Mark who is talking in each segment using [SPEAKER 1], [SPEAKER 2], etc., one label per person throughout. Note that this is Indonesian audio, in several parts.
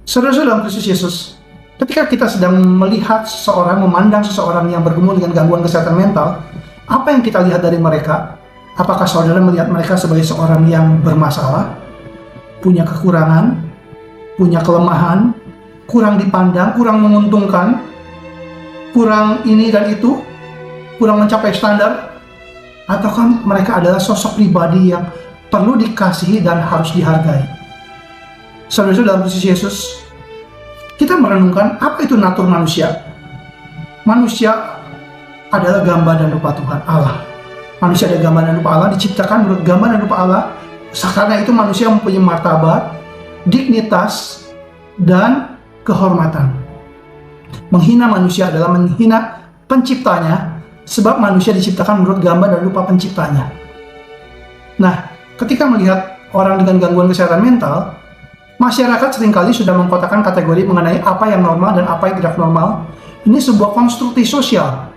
[SPEAKER 1] Saudara-saudara dalam Kristus Yesus, ketika kita sedang melihat seseorang, memandang seseorang yang bergumul dengan gangguan kesehatan mental, apa yang kita lihat dari mereka? Apakah saudara melihat mereka sebagai seorang yang bermasalah, punya kekurangan, punya kelemahan, kurang dipandang, kurang menguntungkan, kurang ini dan itu, kurang mencapai standar? Ataukah mereka adalah sosok pribadi yang perlu dikasihi dan harus dihargai? Saudara-saudara dalam Kristus Yesus, kita merenungkan apa itu natur manusia. Manusia adalah gambar dan rupa Tuhan Allah. Manusia adalah gambar dan rupa Allah, diciptakan menurut gambar dan rupa Allah. Karena itu manusia mempunyai martabat, dignitas, dan kehormatan. Menghina manusia adalah menghina penciptanya, sebab manusia diciptakan menurut gambar dan rupa penciptanya. Nah, ketika melihat orang dengan gangguan kesehatan mental, masyarakat seringkali sudah mengkotakkan kategori mengenai apa yang normal dan apa yang tidak normal. Ini sebuah konstruksi sosial.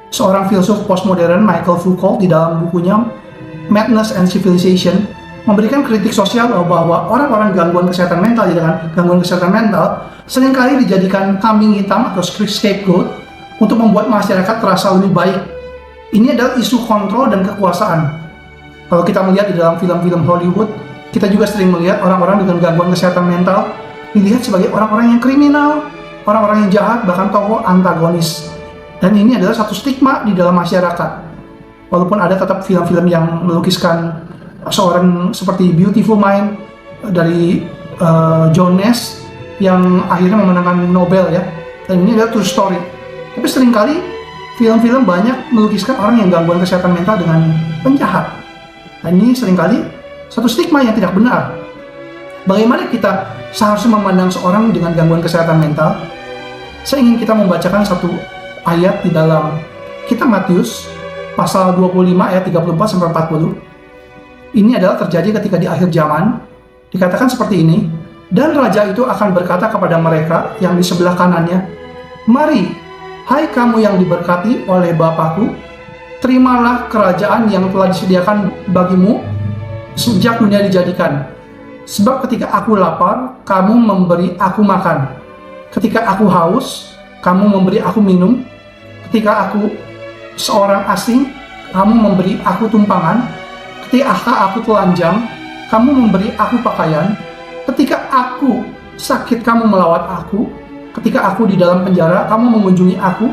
[SPEAKER 1] Seorang filsuf postmodern, Michael Foucault, di dalam bukunya Madness and Civilization, memberikan kritik sosial bahwa orang-orang gangguan kesehatan mental, dengan gangguan kesehatan mental, seringkali dijadikan kambing hitam atau scapegoat untuk membuat masyarakat terasa lebih baik. Ini adalah isu kontrol dan kekuasaan. Kalau kita melihat di dalam film-film Hollywood, kita juga sering melihat orang-orang dengan gangguan kesehatan mental dilihat sebagai orang-orang yang kriminal, orang-orang yang jahat, bahkan tokoh antagonis. Dan ini adalah satu stigma di dalam masyarakat. Walaupun ada tetap film-film yang melukiskan seorang seperti Beautiful Mind dari John Nash yang akhirnya memenangkan Nobel ya. Dan ini adalah true story. Tapi seringkali film-film banyak melukiskan orang yang gangguan kesehatan mental dengan penjahat. Dan ini seringkali satu stigma yang tidak benar. Bagaimana kita seharusnya memandang seorang dengan gangguan kesehatan mental? Saya ingin kita membacakan satu ayat di dalam kitab Matius pasal 25 ayat 34-40. Ini adalah terjadi ketika di akhir zaman. Dikatakan seperti ini, dan raja itu akan berkata kepada mereka yang di sebelah kanannya, "Mari, hai kamu yang diberkati oleh Bapakku, terimalah kerajaan yang telah disediakan bagimu sejak dunia dijadikan. Sebab ketika aku lapar, kamu memberi aku makan. Ketika aku haus, kamu memberi aku minum. Ketika aku seorang asing, kamu memberi aku tumpangan. Ketika aku telanjang, kamu memberi aku pakaian. Ketika aku sakit, kamu melawat aku. Ketika aku di dalam penjara, kamu mengunjungi aku."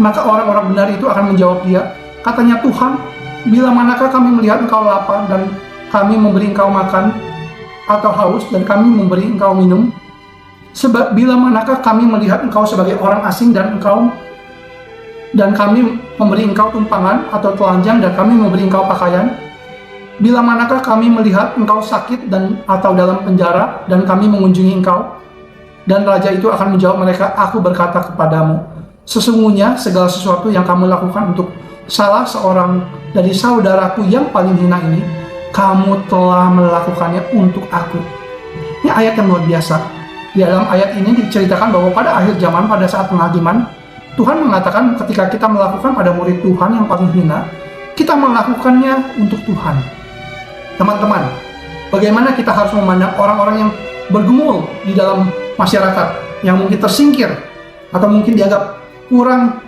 [SPEAKER 1] Maka orang-orang benar itu akan menjawab dia, "Katanya Tuhan, bila manakah kami melihat engkau lapar dan kami memberi engkau makan, atau haus dan kami memberi engkau minum? Sebab bila manakah kami melihat engkau sebagai orang asing dan kami memberi engkau tumpangan, atau telanjang dan kami memberi engkau pakaian? Bila manakah kami melihat engkau sakit atau dalam penjara dan kami mengunjungi engkau?" Dan raja itu akan menjawab mereka, "Aku berkata kepadamu, sesungguhnya segala sesuatu yang kamu lakukan untuk salah seorang dari saudaraku yang paling hina ini, kamu telah melakukannya untuk aku." Ini ayat yang luar biasa. Di dalam ayat ini diceritakan bahwa pada akhir zaman, pada saat penghakiman, Tuhan mengatakan ketika kita melakukan pada murid Tuhan yang paling hina, kita melakukannya untuk Tuhan. Teman-teman, bagaimana kita harus memandang orang-orang yang bergumul di dalam masyarakat, yang mungkin tersingkir, atau mungkin dianggap kurang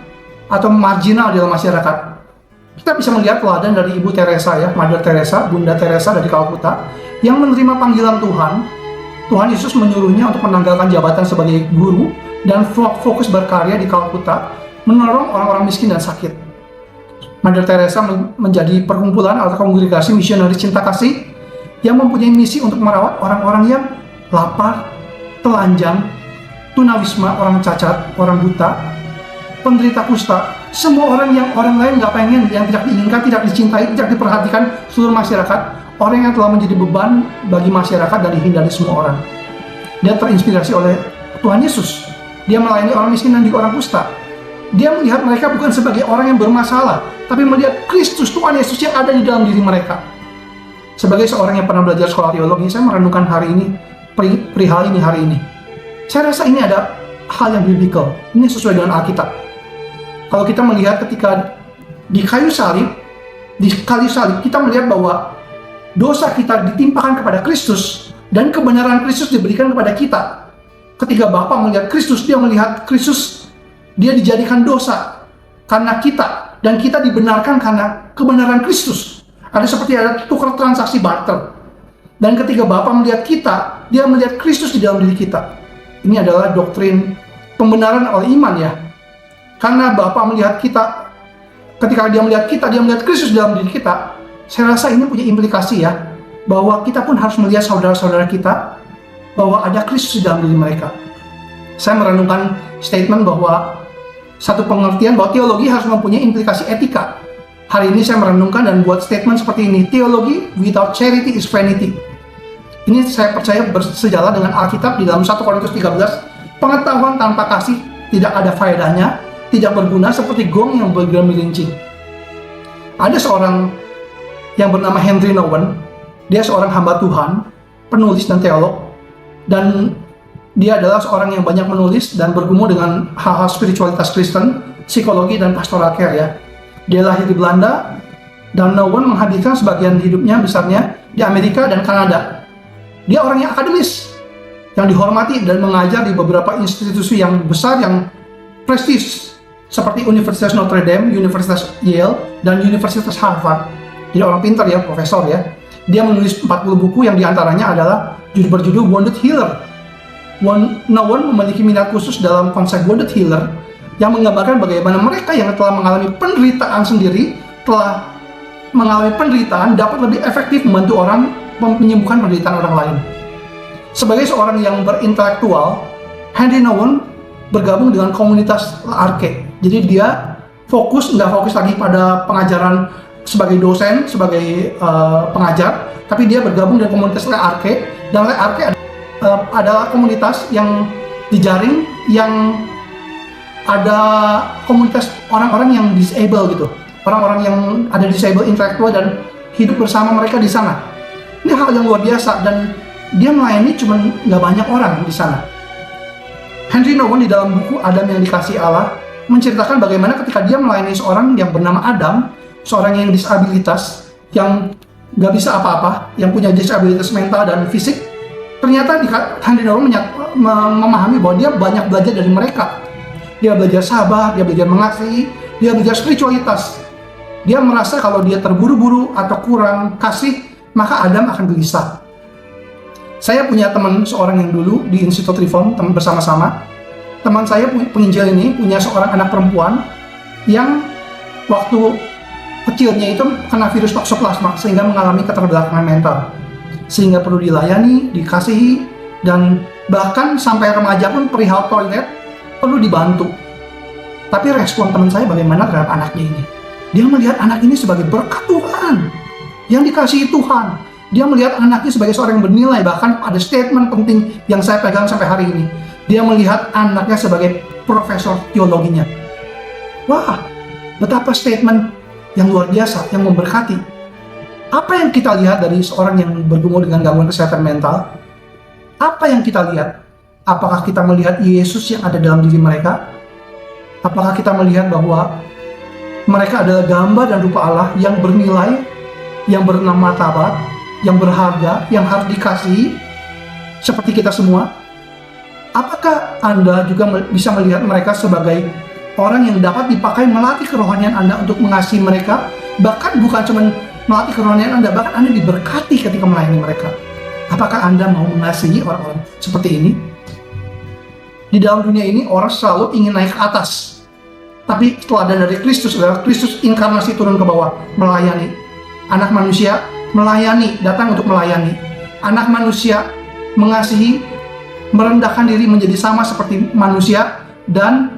[SPEAKER 1] atau marginal di dalam masyarakat? Kita bisa melihat teladan dari Ibu Teresa ya, Mother Teresa, Bunda Teresa dari Calcutta, yang menerima panggilan Tuhan. Tuhan Yesus menyuruhnya untuk menanggalkan jabatan sebagai guru dan fokus berkarya di Calcutta, menolong orang-orang miskin dan sakit. Mother Teresa menjadi perkumpulan atau kongregasi misionaris cinta kasih yang mempunyai misi untuk merawat orang-orang yang lapar, telanjang, tunawisma, orang cacat, orang buta, penderita kusta, semua orang yang orang lain nggak pengen, yang tidak diinginkan, tidak dicintai, tidak diperhatikan seluruh masyarakat, orang yang telah menjadi beban bagi masyarakat dan dihindari semua orang. Dia terinspirasi oleh Tuhan Yesus. Dia melayani orang miskin dan juga orang kusta. Dia melihat mereka bukan sebagai orang yang bermasalah, tapi melihat Kristus, Tuhan Yesus yang ada di dalam diri mereka. Sebagai seorang yang pernah belajar sekolah teologi, saya merenungkan hari ini, perihal ini hari ini. Saya rasa ini ada hal yang biblical. Ini sesuai dengan Alkitab. Kalau kita melihat ketika di kayu salib, kita melihat bahwa dosa kita ditimpakan kepada Kristus dan kebenaran Kristus diberikan kepada kita. ketika Bapa melihat Kristus, dia melihat Kristus, dia dijadikan dosa karena kita, dan kita dibenarkan karena kebenaran Kristus. Ada seperti ada tukar transaksi barter. Dan ketika Bapa melihat kita, dia melihat Kristus di dalam diri kita. Ini adalah doktrin pembenaran oleh iman ya. Karena Bapa melihat kita, ketika dia melihat kita, dia melihat Kristus di dalam diri kita. Saya rasa ini punya implikasi ya, bahwa kita pun harus melihat saudara-saudara kita, bahwa ada Kristus di dalam diri mereka. Saya merenungkan statement bahwa satu pengertian bahwa teologi harus mempunyai implikasi etika. Hari ini saya merenungkan dan buat statement seperti ini, teologi without charity is vanity. Ini saya percaya bersejalan dengan Alkitab di dalam 1 Korintus 13, pengetahuan tanpa kasih tidak ada faedahnya, tidak berguna seperti gong yang bergemirinci. Ada seorang yang bernama Henry Nouwen, dia seorang hamba Tuhan, penulis dan teolog, dan dia adalah seorang yang banyak menulis dan bergumul dengan hal-hal spiritualitas Kristen, psikologi, dan pastoral care ya. Dia lahir di Belanda, dan Nouwen menghabiskan sebagian hidupnya besarnya di Amerika dan Kanada. Dia orang yang akademis, yang dihormati dan mengajar di beberapa institusi yang besar, yang prestis, seperti Universitas Notre Dame, Universitas Yale, dan Universitas Harvard. Jadi orang pintar ya, profesor ya. Dia menulis 40 buku yang diantaranya adalah berjudul Wounded Healer. Nouwen memiliki minat khusus dalam konsep Wounded Healer yang menggambarkan bagaimana mereka yang telah mengalami penderitaan sendiri, telah mengalami penderitaan dapat lebih efektif membantu orang menyembuhkan penderitaan orang lain. Sebagai seorang yang berintelektual, Henry Nouwen bergabung dengan komunitas L'Arche. Jadi dia nggak fokus lagi pada pengajaran sebagai dosen, sebagai pengajar, tapi dia bergabung dengan komunitas L'Arche. Dan L'Arche adalah komunitas yang dijaring, yang ada komunitas orang-orang yang disable gitu, orang-orang yang ada disable intelektual dan hidup bersama mereka di sana. Ini hal yang luar biasa, dan dia melayani cuma nggak banyak orang di sana. Henry Nouwen di dalam buku Adam yang Dikasihi Allah menceritakan bagaimana ketika dia melayani seorang yang bernama Adam, seorang yang disabilitas, yang nggak bisa apa-apa, yang punya disabilitas mental dan fisik. Ternyata Henry Nouwen memahami bahwa dia banyak belajar dari mereka. Dia belajar sabar, dia belajar mengasihi, dia belajar spiritualitas. Dia merasa kalau dia terburu-buru atau kurang kasih, maka Adam akan gelisah. Saya punya teman seorang yang dulu di Institut Reform, teman bersama-sama. Teman saya penginjil ini punya seorang anak perempuan yang waktu kecilnya itu kena virus toksoplasma sehingga mengalami keterbelakangan mental. Sehingga perlu dilayani, dikasihi, dan bahkan sampai remaja pun perihal toilet perlu dibantu. Tapi respon teman saya bagaimana terhadap anaknya ini? Dia melihat anak ini sebagai berkat Tuhan, yang dikasihi Tuhan. Dia melihat anaknya sebagai seorang yang bernilai, bahkan ada statement penting yang saya pegang sampai hari ini. Dia melihat anaknya sebagai profesor teologinya. Wah, betapa statement yang luar biasa, yang memberkati. Apa yang kita lihat dari seorang yang bergumul dengan gangguan kesehatan mental? Apa yang kita lihat? Apakah kita melihat Yesus yang ada dalam diri mereka? Apakah kita melihat bahwa mereka adalah gambar dan rupa Allah yang bernilai, yang bermartabat, yang berharga, yang harus dikasihi, seperti kita semua? Apakah Anda juga bisa melihat mereka sebagai orang yang dapat dipakai melatih kerohanian Anda untuk mengasihi mereka? Bahkan bukan cuma melatih kerohanian Anda, bahkan Anda diberkati ketika melayani mereka. Apakah Anda mau mengasihi orang-orang seperti ini? Di dalam dunia ini orang selalu ingin naik ke atas. Tapi teladan dari Kristus adalah Kristus inkarnasi turun ke bawah, melayani. Anak manusia melayani, datang untuk melayani. Anak manusia mengasihi, merendahkan diri menjadi sama seperti manusia, dan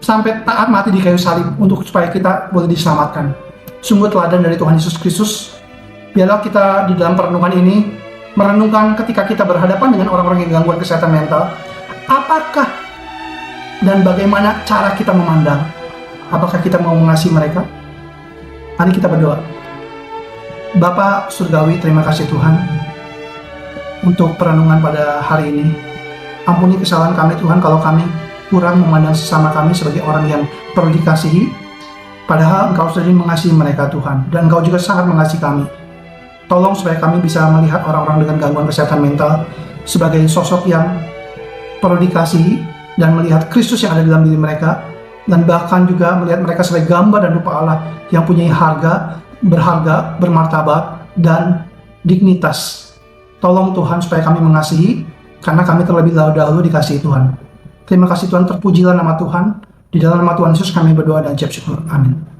[SPEAKER 1] sampai taat mati di kayu salib untuk supaya kita boleh diselamatkan. Sungguh teladan dari Tuhan Yesus Kristus. Biarlah kita di dalam perenungan ini merenungkan ketika kita berhadapan dengan orang-orang yang gangguan kesehatan mental, apakah dan bagaimana cara kita memandang? Apakah kita mau mengasihi mereka? Mari kita berdoa. Bapa Surgawi, terima kasih Tuhan untuk perenungan pada hari ini. Ampuni kesalahan kami Tuhan kalau kami kurang memandang sesama kami sebagai orang yang perlu dikasihi. Padahal Engkau sendiri mengasihi mereka Tuhan, dan Engkau juga sangat mengasihi kami. Tolong supaya kami bisa melihat orang-orang dengan gangguan kesehatan mental sebagai sosok yang perlu dikasihi dan melihat Kristus yang ada dalam diri mereka, dan bahkan juga melihat mereka sebagai gambar dan rupa Allah yang punya berharga, bermartabat, dan dignitas. Tolong Tuhan supaya kami mengasihi, karena kami terlebih dahulu dikasihi Tuhan. Terima kasih Tuhan, terpujilah nama Tuhan. Di dalam nama Tuhan Yesus kami berdoa dan ucap syukur. Amin.